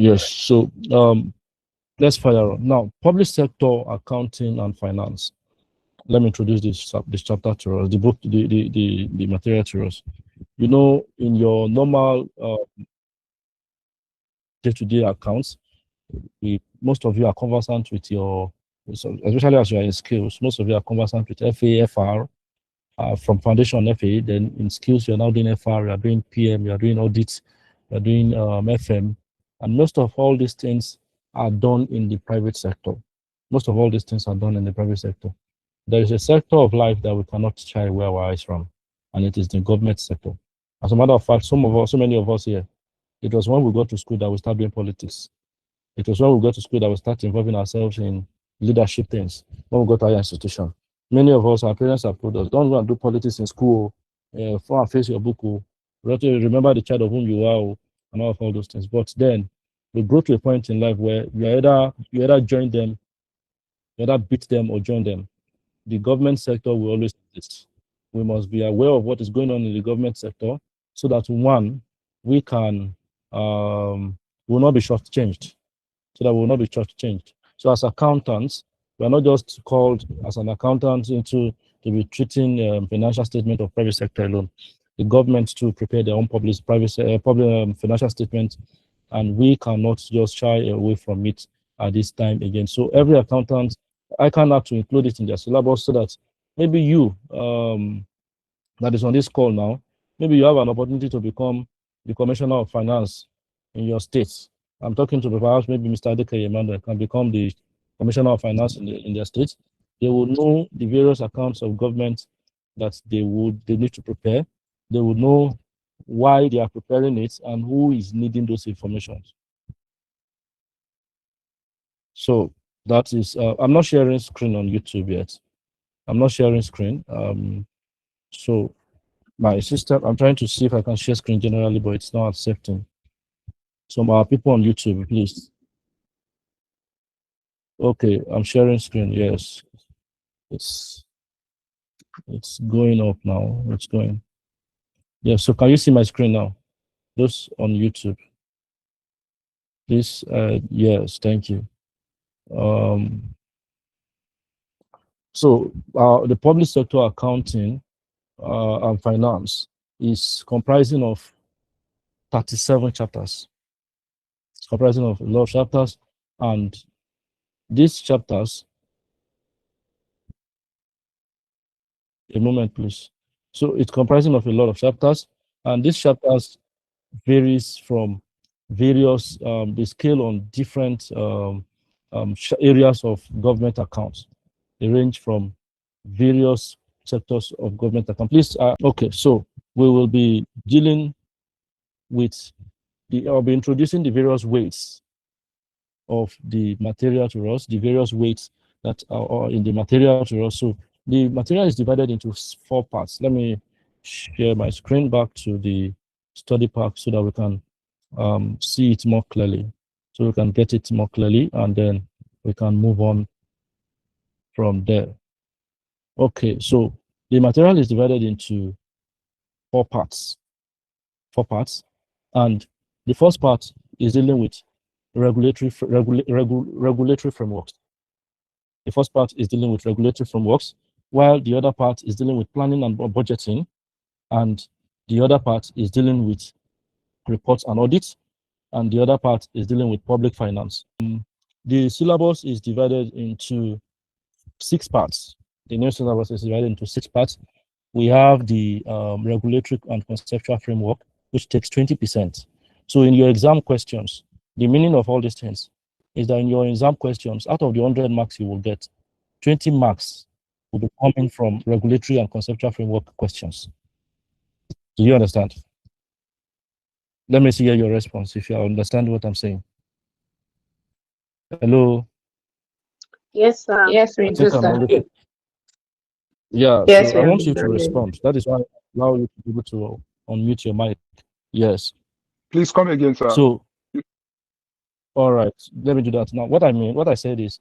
Yes. So let's fire on. Now, public sector accounting and finance. Let me introduce this chapter to us, the book, the material to us. You know, in your normal day-to-day accounts, most of you are conversant with your, especially as you are in skills, most of you are conversant with FA, FR, from foundation FA. Then in skills, you're now doing FR, you're doing PM, you're doing audits, you're doing FM. And most of all these things are done in the private sector. Most of all these things are done in the private sector. There is a sector of life that we cannot shy away our eyes from, and it is the government sector. As a matter of fact, so many of us here, it was when we got to school that we started doing politics. It was when we got to school that we started involving ourselves in leadership things, when we got to our institution. Many of us, our parents have told us, don't go and do politics in school, go and face your book, remember the child of whom you are, and all those things. But then we grow to a point in life where you either join them, you either beat them or join them. The government sector will always exist. We must be aware of what is going on in the government sector so that one, we can will not be shortchanged. So that we will not be shortchanged. So as accountants, we are not just called as an accountant to be treating financial statement of private sector alone. The government to prepare their own public financial statement, and we cannot just shy away from it at this time again. So every accountant, I can have to include it in their syllabus so that maybe you that is on this call now, maybe you have an opportunity to become the commissioner of finance in your state. I'm talking to perhaps maybe Mr. Adeke Emmanuel can become the commissioner of finance in their state. They will know the various accounts of government that they need to prepare. They will know why they are preparing it and who is needing those information. So that is, I'm not sharing screen on YouTube yet. I'm not sharing screen. So my system, I'm trying to see if I can share screen generally, but it's not accepting. Some of our people on YouTube, please. Okay, I'm sharing screen. Yes, it's going up now. It's going. Yeah. So can you see my screen now? Those on YouTube. Please. Yes. Thank you. So the public sector accounting and finance is comprising of 37 chapters. It's comprising of a lot of chapters, and these chapters, a moment please. So it's comprising of a lot of chapters, and these chapters varies from various, they scale on different areas of government accounts. They range from various sectors of government account. Please, okay, so we will be dealing with I'll be introducing the various weights of the material to us, the various weights that are in the material to us. So the material is divided into 4 parts. Let me share my screen back to the study pack so that we can see it more clearly. So we can get it more clearly, and then we can move on from there. Okay, so the material is divided into 4 parts. 4 parts. And the first part is dealing with regulatory frameworks. The first part is dealing with regulatory frameworks, while the other part is dealing with planning and budgeting, and the other part is dealing with reports and audits, and the other part is dealing with public finance. The syllabus is divided into 6 parts. The new syllabus is divided into 6 parts. We have the regulatory and conceptual framework, which takes 20%. So in your exam questions, the meaning of all these things is that in your exam questions, out of the 100 marks you will get, 20 marks will be coming from regulatory and conceptual framework questions. Do you understand? Let me see your response if you understand what I'm saying. Hello? Yes, sir. Yes, we do, sir. Yeah, Yes, so I want you to we respond. That is why I allow you to be able to unmute your mic. Yes. Please come again, sir. So, all right, let me do that. Now, what I said is,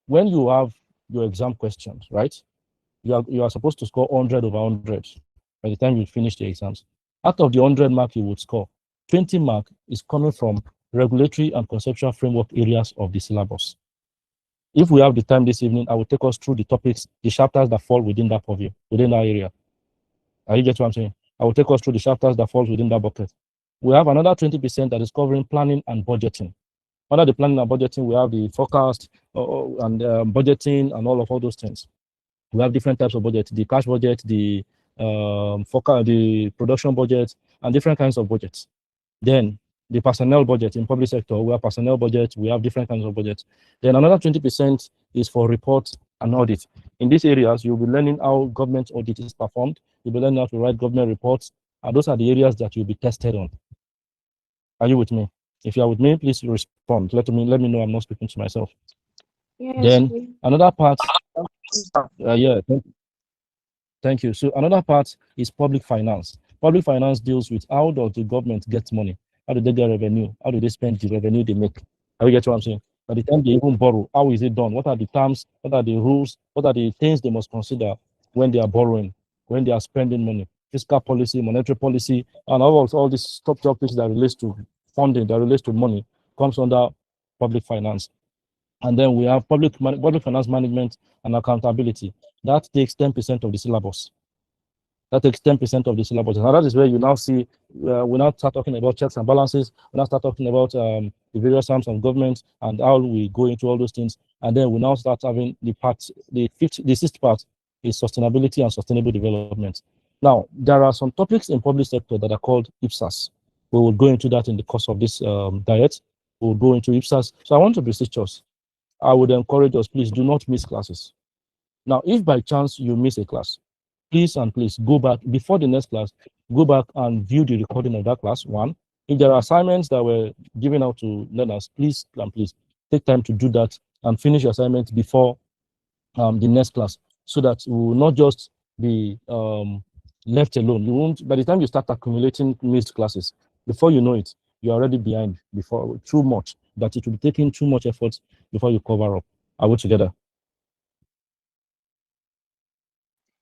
when you have your exam questions, right, you are supposed to score 100 over 100 by the time you finish the exams. Out of the 100 mark you would score, 20 mark is coming from regulatory and conceptual framework areas of the syllabus. If we have the time this evening, I will take us through the topics, the chapters that fall within that purview, within that area. Are you get what I'm saying? I will take us through the chapters that falls within that bucket. We have another 20% that is covering planning and budgeting. Under the planning and budgeting, we have the forecast and budgeting and all those things. We have different types of budget: the cash budget, the forecast, the production budget, and different kinds of budgets. Then the personnel budget in public sector, we have personnel budget, we have different kinds of budgets. Then another 20% is for reports and audit. In these areas, you'll be learning how government audit is performed. You'll be learning how to write government reports, and those are the areas that you'll be tested on. Are you with me? If you are with me, please respond. Let me know I'm not speaking to myself. Yes. Then another part, yeah, thank you. So another part is public finance. Public finance deals with how does the government get money? How do they get revenue? How do they spend the revenue they make? How you get what I'm saying? By the time they even borrow, how is it done? What are the terms? What are the rules? What are the things they must consider when they are borrowing, when they are spending money? Fiscal policy, monetary policy, and all these top topics that relates to funding, that relates to money, comes under public finance. And then we have public finance management and accountability. That takes 10% of the syllabus. That takes 10% of the syllabus. Now that is where you now see, we now start talking about checks and balances. We now start talking about the various arms of government and how we go into all those things. And then we now start having the sixth part is sustainability and sustainable development. Now, there are some topics in public sector that are called IPSAS. We will go into that in the course of this diet. We'll go into IPSAS. So I want to beseech us. I would encourage us, please do not miss classes. Now, if by chance you miss a class, please go back before the next class, go back and view the recording of that class, one. If there are assignments that were given out to learners, please take time to do that and finish your assignment before the next class, so that we will not just be left alone. You won't, by the time you start accumulating missed classes, before you know it, you're already behind before too much, that it will be taking too much effort before you cover up. Are we together?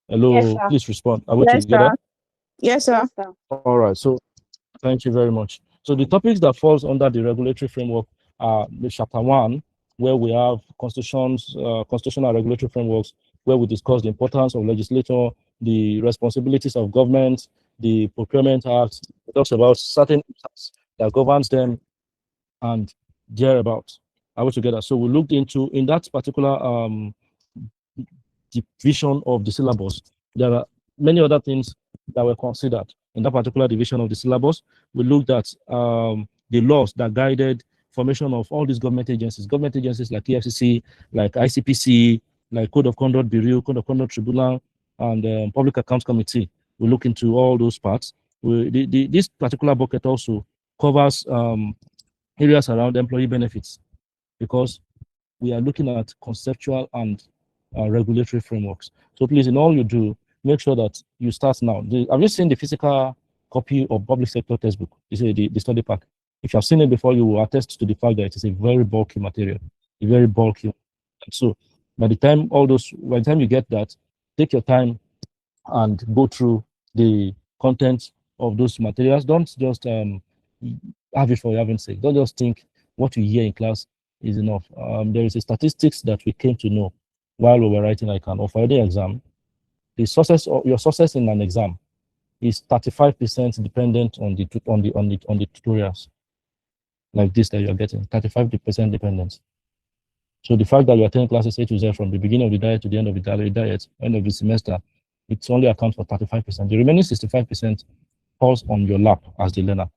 Hello, Yes, sir. please respond. Are we Yes, together? sir. Yes, sir. Yes, sir. All right. So thank you very much. So the topics that falls under the regulatory framework are the chapter 1, where we have constitutional regulatory frameworks, where we discuss the importance of legislature, the responsibilities of government, the Procurement Act. It talks about certain acts that governs them and thereabouts. Are we together? So we looked into, in that particular division of the syllabus, there are many other things that were considered in that particular division of the syllabus. We looked at the laws that guided formation of all these government agencies like EFCC, like ICPC, like Code of Conduct Bureau, Code of Conduct Tribunal, and Public Accounts Committee. We look into all those parts. This particular bucket also covers areas around employee benefits, because we are looking at conceptual and regulatory frameworks. So please, in all you do, make sure that you start now. Have you seen the physical copy of public sector textbook? You see the study pack. If you have seen it before, you will attest to the fact that it is a very bulky material, a very bulky. So by the time you get that, take your time and go through the content of those materials. Don't just have it for having sake. Don't just think what you hear in class is enough. There is a statistics that we came to know while we were writing ICANN or for the exam. The success of your success in an exam is 35% dependent on the tutorials like this that you're getting. 35% dependence. So the fact that you are attending classes A to Z from the beginning of the diet to the end of the diet, end of the semester, it only accounts for 35%. The remaining 65% falls on your lap as the learner.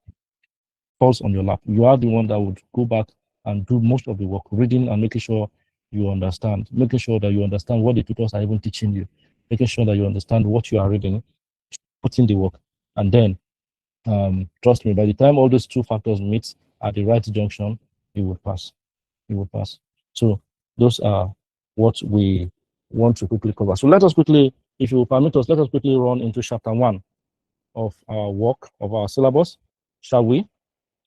Falls on your lap. You are the one that would go back and do most of the work, reading and making sure you understand, making sure that you understand what the tutors are even teaching you, making sure that you understand what you are reading, putting the work, and then trust me, by the time all those two factors meet at the right junction, you will pass. You will pass. So those are what we want to quickly cover. So let us quickly, if you will permit us, let us quickly run into chapter 1 of our work, of our syllabus. Shall we?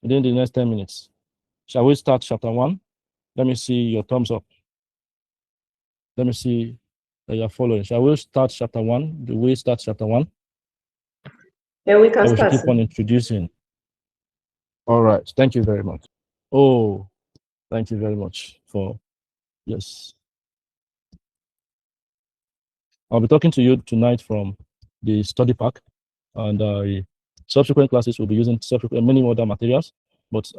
Within the next 10 minutes. Shall we start chapter 1? Let me see your thumbs up. Let me see that you are following. Shall we start chapter 1? Do we start chapter 1? Yeah, we can Or we should start. keep on introducing. All right. Thank you very much. Oh, thank you very much for, yes. I'll be talking to you tonight from the study pack, and subsequent classes will be using many other materials. But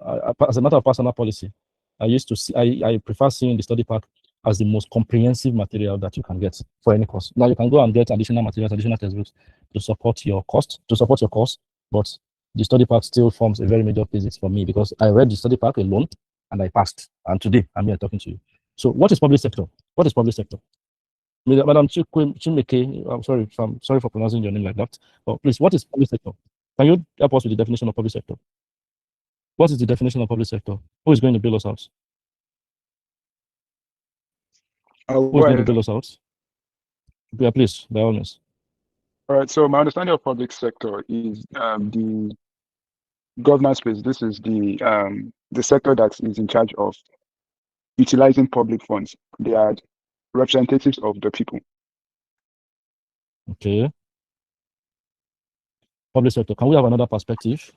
as a matter of personal policy, I used to see, I prefer seeing the study pack as the most comprehensive material that you can get for any course. Now you can go and get additional materials, additional textbooks to support your course, but the study pack still forms a very major physics for me because I read the study pack alone and I passed. And today I'm here talking to you. So what is public sector? What is public sector? Madam Chimeke, I'm sorry for pronouncing your name like that. But please, what is public sector? Can you help us with the definition of public sector? What is the definition of public sector? Who is going to bail us out? Who is going to bail us out? Yeah, please, by all means. All right. So my understanding of public sector is the governance space. This is the sector that is in charge of utilizing public funds. They are representatives of the people. Okay. Public sector. Can we have another perspective?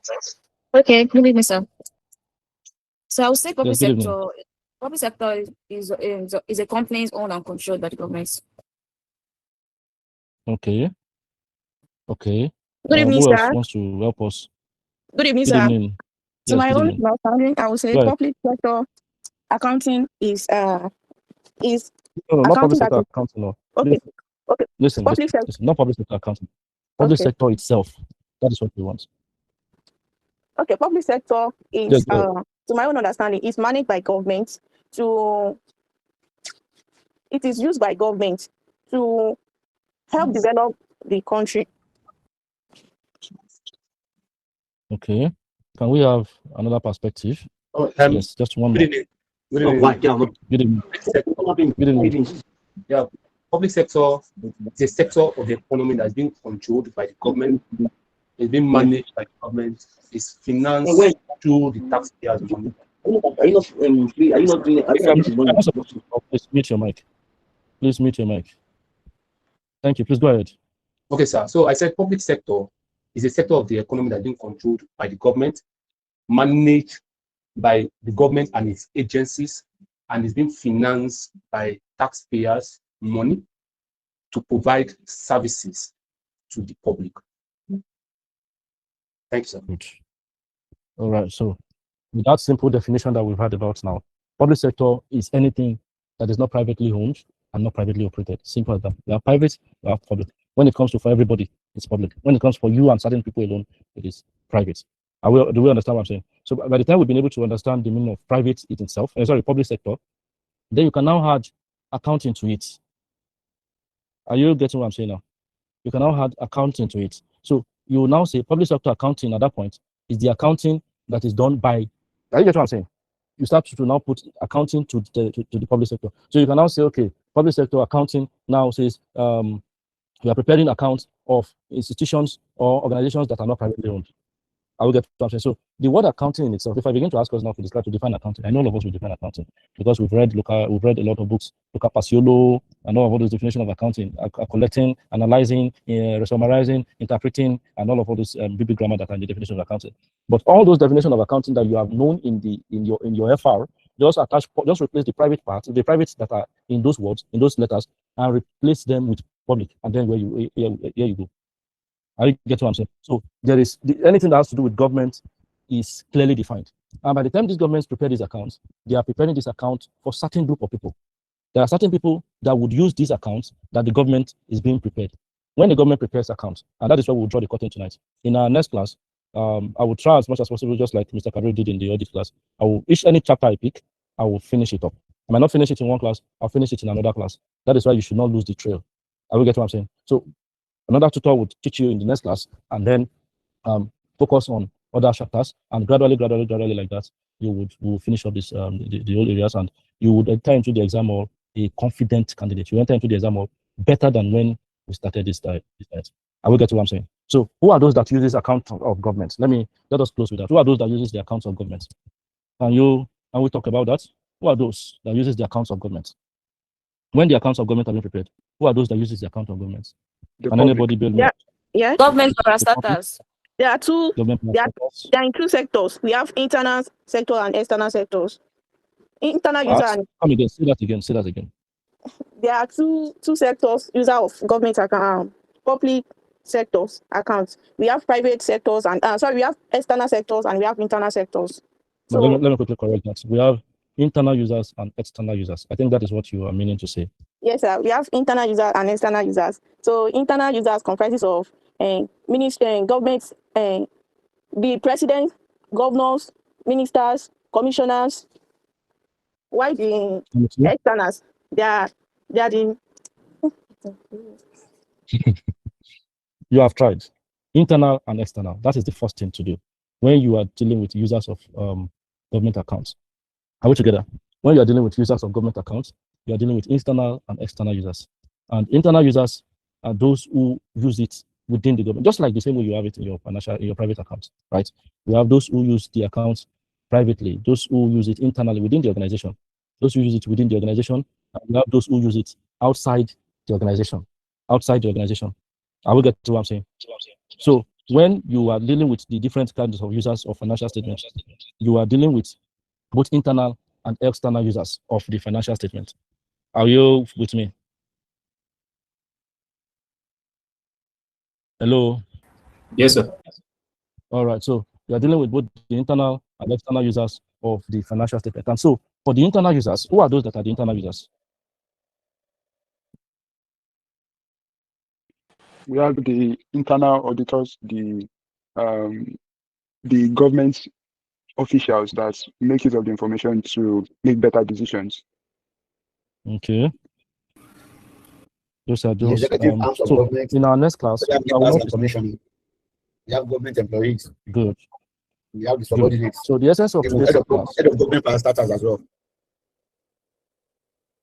Okay, good evening, sir. So I would say public Yes, good sector. evening. Public sector is a company owned and controlled by the government. Okay. Okay. Good evening, Who else sir. wants to help us? Good evening, Good sir. evening. To Yes, my good own evening. understanding, I would say Go ahead. public sector accounting is No, not public accounting that sector is accounting. No. okay. Okay, Listen, public sector. listen. Not public sector accounting. Public Okay. sector itself. That is what we want. Okay, public sector Yes, is go ahead. to my own understanding is managed by government to. It is used by government to help develop the country. Okay. Can we have another perspective? Yes, just one more. Good evening. Good evening. Good evening. Yeah, public sector is a sector of the economy that's being controlled by the government. It's being managed by the government. It's financed through the taxpayers' money. Are you not doing it? Please mute your mic. Please mute your mic. Thank you. Please go ahead. Okay, sir. So I said public sector is a sector of the economy that's being controlled by the government, managed by the government and its agencies, and is being financed by taxpayers' money to provide services to the public. Thanks, sir. Good. All right. So, with that simple definition that we've had about now, public sector is anything that is not privately owned and not privately operated. Simple as that. They are private, they are public. When it comes to for everybody, it's public. When it comes for you and certain people alone, it is private. Do we understand what I'm saying? So by the time we've been able to understand the meaning of private it itself, public sector, then you can now add accounting to it. Are you getting what I'm saying now? You can now add accounting to it. So you will now say public sector accounting at that point is the accounting that is done by. Are you getting what I'm saying? You start to now put accounting to the public sector. So you can now say, okay, public sector accounting now says we are preparing accounts of institutions or organizations that are not privately owned. I will get something. So the word accounting in itself, if I begin to ask us now to describe to define accounting, I know all of us will define accounting because we've read a lot of books, Luca Paciolo, and all those definitions of accounting, collecting, analyzing, summarizing, interpreting, and all of those big grammar that are in the definition of accounting. But all those definitions of accounting that you have known in your FR, just replace the private parts, the privates that are in those words, in those letters, and replace them with public, and then here you go. I get what I'm saying. So there is anything that has to do with government is clearly defined. And by the time these governments prepare these accounts, they are preparing this account for certain group of people. There are certain people that would use these accounts that the government is being prepared. When the government prepares accounts, and that is why we'll draw the curtain tonight. In our next class, I will try as much as possible, just like Mr. Kabir did in the audit class. Any chapter I pick, I will finish it up. I might not finish it in one class, I'll finish it in another class. That is why you should not lose the trail. I will get what I'm saying. So another tutor would teach you in the next class, and then focus on other chapters, and gradually like that, you will finish up this the whole areas, and you would enter into the exam or a confident candidate. You enter into the exam or better than when we started this time. I will get to what I'm saying. So who are those that use this account of government? Let us close with that. Who are those that uses the accounts of government? Can we talk about that? Who are those that uses the accounts of government? When the accounts of government are being prepared, who are those that uses the account of government? Can anybody build me? Yeah. Government for starters. There are two. Government They are, sectors. they are in two sectors. We have internal sector and external sectors. Internal user and Come again. Say that again. Say that again. there are two sectors user of government account, public sectors accounts. We have private sectors and we have external sectors and we have internal sectors. No, So let me quickly correct that. We have internal users and external users. I think that is what you are meaning to say. yes, sir. We have internal users and external users. So internal users comprises of ministry, government, the president, governors, ministers, commissioners. Why the externals? They are the You have tried internal and external. That is the first thing to do when you are dealing with users of government accounts. Are we together? When you are dealing with users of government accounts, you are dealing with internal and external users. And internal users are those who use it within the government, just like the same way you have it in your private account, right? You have those who use the accounts privately, those who use it internally within the organization, those who use it within the organization, and you have those who use it outside the organization. Outside the organization. I will get to what I'm saying. So when you are dealing with the different kinds of users of financial statements, you are dealing with both internal and external users of the financial statement. Are you with me? Hello? Yes, sir. All right. So you are dealing with both the internal and external users of the financial statement. And so for the internal users, who are those that are the internal users? We have the internal auditors, the government officials that make use of the information to make better decisions. Okay. Those are The those. executive arms of So government, in our next class, we have I will members not and commission. We have government employees. good. We have the Good. subordinates. So the essence of The today's class. head of government parastatals as well.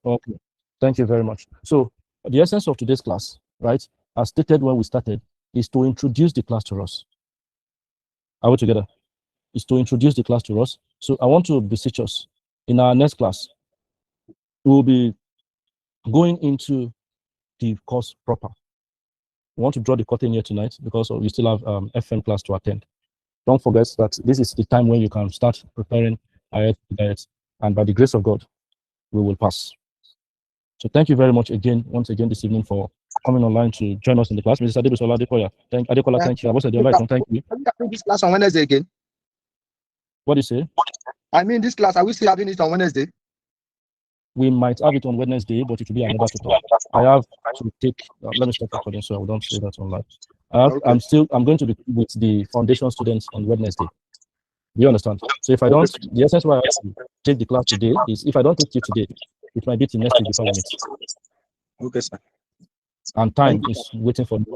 Okay. Thank you very much. So the essence of today's class, right, as stated when we started, is to introduce the class to us. Are we together? Is to introduce the class to us. So I want to beseech us. In our next class, we will be going into the course proper. We want to draw the curtain here tonight because we still have FM class to attend. Don't forget that this is the time when you can start preparing ahead to diet, and by the grace of God, we will pass. So thank you very much once again this evening for coming online to join us in the class. Mrs. Adebusola Adekoya, thank you. Thank you. This class on Wednesday again. What do you say? I mean, this class, are we still having it on Wednesday? We might have it on Wednesday, but it will be another tutor. I have to take. Let me stop recording so I don't say that online. I'm going to be with the foundation students on Wednesday. Do you understand? So if I don't, the essence why I have to take the class today is if I don't take you today, it might be till next week before we meet. Okay, sir. And time is waiting for me.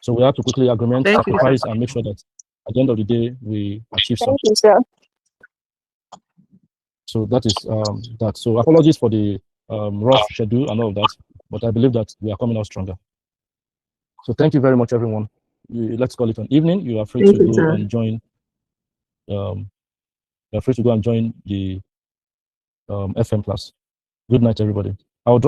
So we have to quickly sacrifice, and make sure that at the end of the day we achieve something. Thank you, sir. So that is that. So apologies for the rough schedule and all of that, but I believe that we are coming out stronger. So thank you very much, everyone. Let's call it an evening. You are free to go and join. You are free to go and join the FM class. Good night, everybody. I'll drop